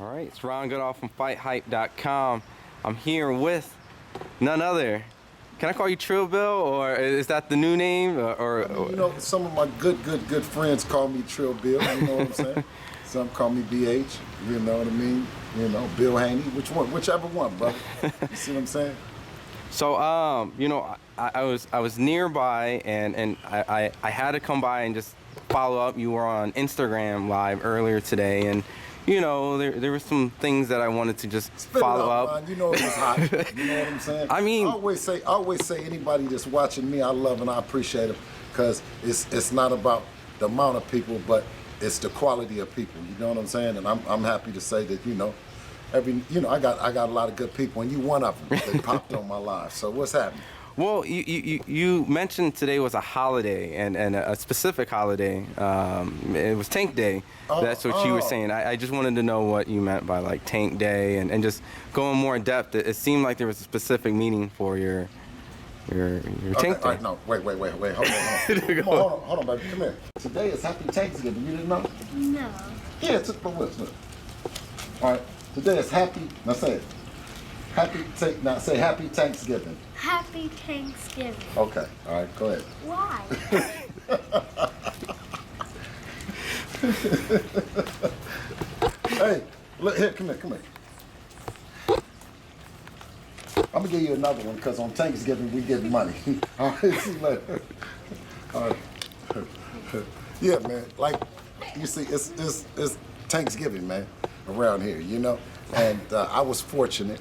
All right, it's Ron Goodall from FightHype.com. I'm here with none other. Can I call you Trill Bill, or is that the new name? I mean, you know, some of my good friends call me Trill Bill. You know what I'm saying? Some call me BH. You know what I mean? You know, Bill Haney. Whichever one, brother. You see what I'm saying? So, you know, I was nearby, and I had to come by and just follow up. You were on Instagram Live earlier today, and you know, there were some things that I wanted to just follow up. Man. You know it was hot. You know what I'm saying? I mean, I always say anybody that's watching me, I love and I appreciate them, because it's not about the amount of people, but it's the quality of people. You know what I'm saying? And I'm happy to say that, you know, I got a lot of good people, and you one of them that popped on my live. So what's happening? Well, you mentioned today was a holiday, and a specific holiday. It was Tank Day. That's what you were saying. I just wanted to know what you meant by like Tank Day, and just going more in depth. It seemed like there was a specific meaning for your Tank Day. All right, no, wait, hold on, baby, come here. Today is Happy Thanksgiving. You didn't know? No. Yeah, it's my list. Look. All right, today is Happy. Now say it. Now say Happy Thanksgiving. Happy Thanksgiving. Okay, all right, go ahead. Why? Hey, look here, come here. I'm gonna give you another one, because on Thanksgiving we give money. All right, see you later. All right. Yeah, man, like you see, it's Thanksgiving, man, around here, you know? And I was fortunate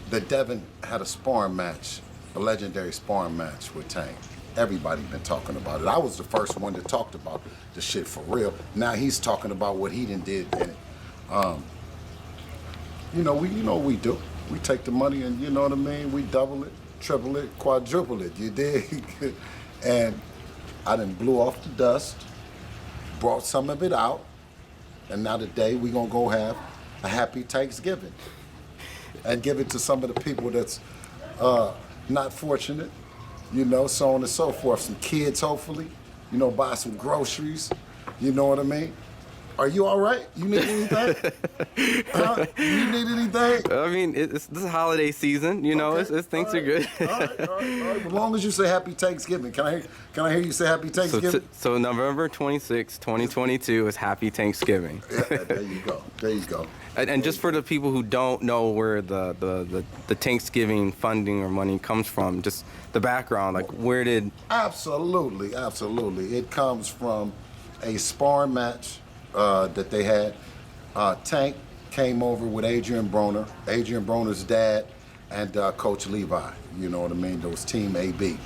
that Devin had a sparring match, a legendary sparring match with Tank. Everybody been talking about it. I was the first one that talked about the shit for real. Now he's talking about what he done did in it. You know what we do. We take the money and, you know what I mean, we double it, triple it, quadruple it, you dig? And I done blew off the dust, brought some of it out, and now today we gonna go have a Happy Thanksgiving and give it to some of the people that's not fortunate, you know, so on and so forth. Some kids, hopefully, you know, buy some groceries, you know what I mean? Are you all right? You need anything? You need anything? I mean, this is holiday season, you know. Okay. Things are good. All right. As long as you say Happy Thanksgiving, can I hear you say Happy Thanksgiving? So November 26, 2022 is Happy Thanksgiving. Yeah, there you go. And just for the people who don't know where the Thanksgiving funding or money comes from, just the background, like where did? Absolutely. It comes from a sparring match that they had. Tank came over with Adrian Broner's dad, and Coach Levi. You know what I mean? There was Team AB.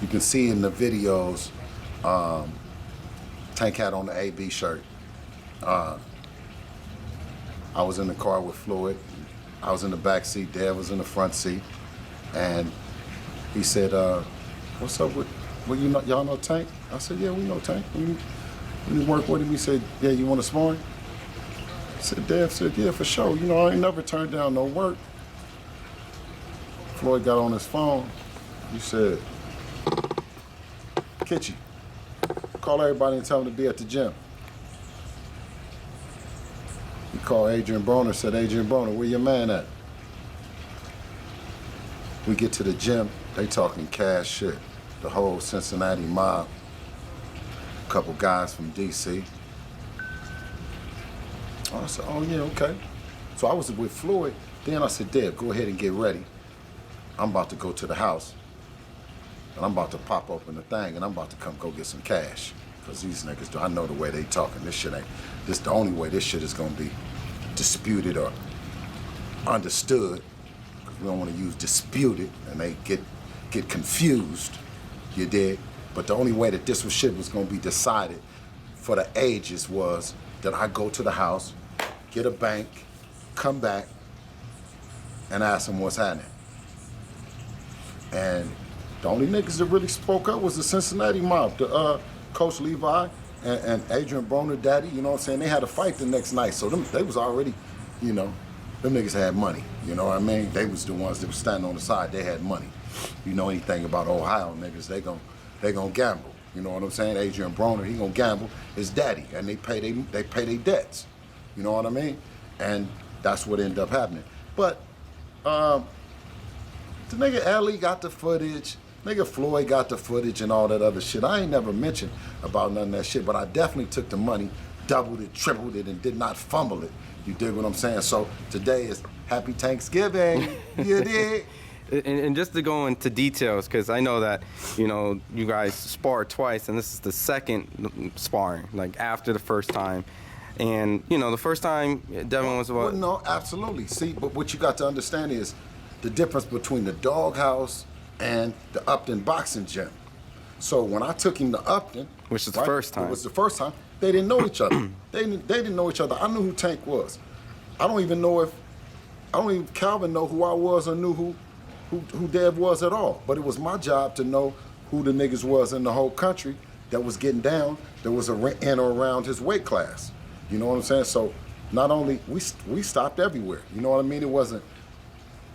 You can see in the videos, Tank had on the AB shirt. I was in the car with Floyd. I was in the back seat. Dad was in the front seat, and he said, "What's up with? Well, y'all know Tank?" I said, "Yeah, we know Tank. We work with him." He said, "Yeah, you want to sparring?" I said, "Dad said, yeah, for sure. You know, I ain't never turned down no work." Floyd got on his phone. He said, "Kitchy, call everybody and tell them to be at the gym." He called Adrian Broner, said, "Adrian Broner, where your man at?" We get to the gym, they talking cash shit. The whole Cincinnati mob, a couple guys from DC. I said, "Oh yeah, okay." So I was with Floyd. Then I said, "Dad, go ahead and get ready. I'm about to go to the house, and I'm about to pop open the thing, and I'm about to come go get some cash. Because these niggas, I know the way they talking. This the only way this shit is gonna be disputed or understood. Because we don't want to use disputed, and they get confused, you dig? But the only way that this shit was gonna be decided for the ages was that I go to the house, get a bank, come back, and ask them what's happening. And the only niggas that really spoke up was the Cincinnati mob, the Coach Levi and Adrian Broner daddy, you know what I'm saying? They had a fight the next night, so they was already, you know, them niggas had money, you know what I mean? They was the ones that was standing on the side, they had money. You know anything about Ohio niggas, they gon' gamble, you know what I'm saying? Adrian Broner, he gonna gamble, his daddy, and they pay their debts. You know what I mean? And that's what ended up happening. But the nigga Ali got the footage, nigga Floyd got the footage and all that other shit. I ain't never mentioned about none of that shit, but I definitely took the money, doubled it, tripled it, and did not fumble it. You dig what I'm saying? So today is Happy Thanksgiving. You dig? And just to go into details, because I know that, you know, you guys sparred twice, and this is the second sparring, like after the first time. And, you know, the first time, Devin was what? Well, no, absolutely. See, but what you got to understand is the difference between the doghouse and the Upton boxing gym. So when I took him to Upton, which is the first time. It was the first time. They didn't know each other. They didn't know each other. I knew who Tank was. I don't even Calvin know who I was or knew who Dev was at all. But it was my job to know who the niggas was in the whole country that was getting down, that was in or around his weight class. You know what I'm saying? So not only, we stopped everywhere. You know what I mean? It wasn't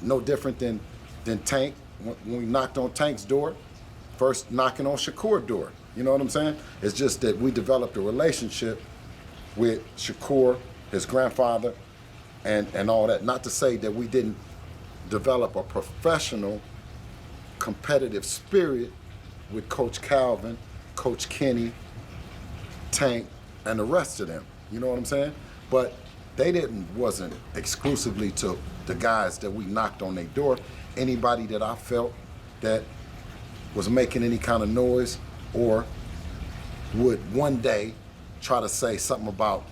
no different than Tank. When we knocked on Tank's door, first knocking on Shakur's door. You know what I'm saying? It's just that we developed a relationship with Shakur, his grandfather, and all that. Not to say that we didn't develop a professional, competitive spirit with Coach Calvin, Coach Kenny, Tank, and the rest of them. You know what I'm saying? But they wasn't exclusively to the guys that we knocked on their door. Anybody that I felt that was making any kind of noise or would one day try to say something about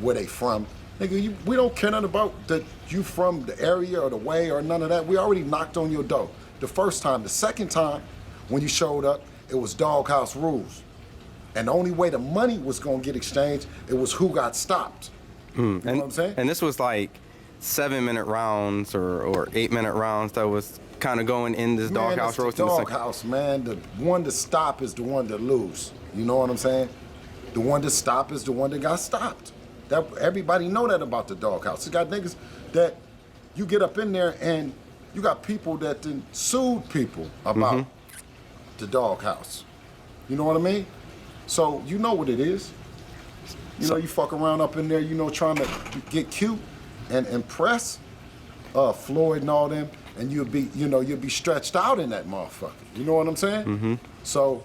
where they from. Nigga, we don't care nothing about that you from the area or the way or none of that. We already knocked on your door the first time. The second time, when you showed up, it was doghouse rules. And the only way the money was gonna get exchanged, it was who got stopped. You know what I'm saying? And this was like 7-minute rounds or 8-minute rounds that was kind of going in this doghouse roast. Doghouse, man. The one to stop is the one to lose. You know what I'm saying? The one to stop is the one that got stopped. That everybody know that about the doghouse. You got niggas that you get up in there and you got people that then sued people about the doghouse. You know what I mean? So you know what it is. You know, you fuck around up in there, you know, trying to get cute and impress Floyd and all them, and you'll be stretched out in that motherfucker. You know what I'm saying? So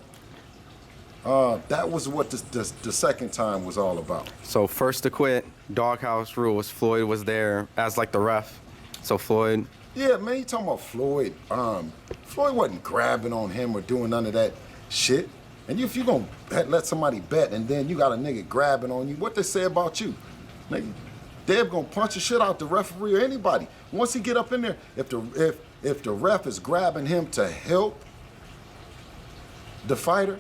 that was what the second time was all about. So first to quit, doghouse rules. Floyd was there as like the ref. So Floyd. Yeah, man, you talking about Floyd. Floyd wasn't grabbing on him or doing none of that shit. And if you gonna let somebody bet and then you got a nigga grabbing on you, what they say about you? Nigga, they're gonna punch the shit out the referee or anybody. Once he get up in there, if the ref is grabbing him to help the fighter,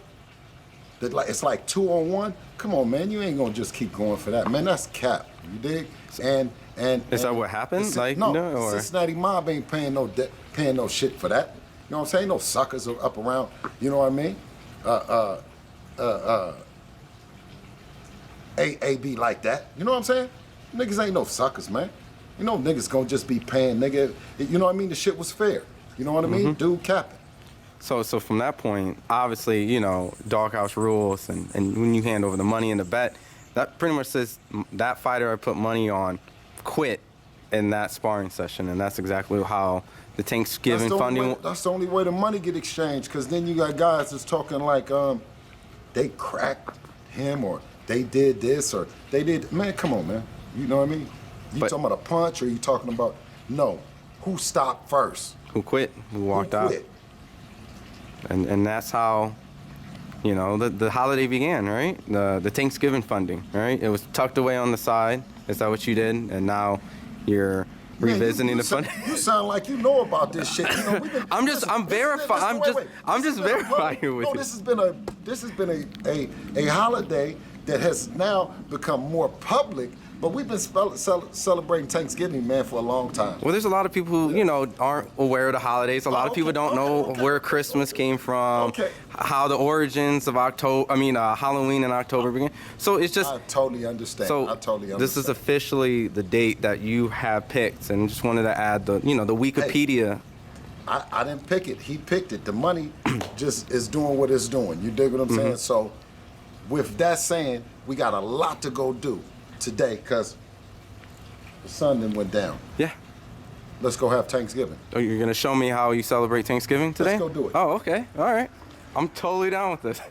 that like it's like 2-on-1. Come on, man, you ain't gonna just keep going for that, man. That's cap. You dig? And is that what happened? Like no, Cincinnati mob ain't paying no shit for that. You know what I'm saying? No suckers are up around. You know what I mean? AAB like that. You know what I'm saying? Niggas ain't no suckers, man. You know niggas gonna just be paying, nigga. You know what I mean? The shit was fair. You know what I mean? Dude capping. So from that point, obviously, you know, doghouse rules, and when you hand over the money in the bet, that pretty much says that fighter I put money on quit in that sparring session, and that's exactly how the Thanksgiving funding. That's the only way the money get exchanged, because then you got guys that's talking like they cracked him or they did this or they did. Man, come on, man. You know what I mean? You talking about a punch or you talking about who stopped first? Who quit? Who walked out? And that's how, you know, the holiday began, right? The Thanksgiving funding, right? It was tucked away on the side. Is that what you did? And now you're revisiting the funding. You sound like you know about this shit. You know, I'm verifying with you. This has been a holiday that has now become more public. But we've been celebrating Thanksgiving, man, for a long time. Well, there's a lot of people who, you know, aren't aware of the holidays. A lot of people don't know where Christmas came from, how the origins of Halloween and October began. So it's just. I totally understand. So this is officially the date that you have picked, and just wanted to add the Wikipedia. Hey, I didn't pick it. He picked it. The money just is doing what it's doing. You dig what I'm saying? So with that saying, we got a lot to go do today because the sun then went down. Yeah. Let's go have Thanksgiving. Oh, you're gonna show me how you celebrate Thanksgiving today? Let's go do it. Oh, okay. All right. I'm totally down with this.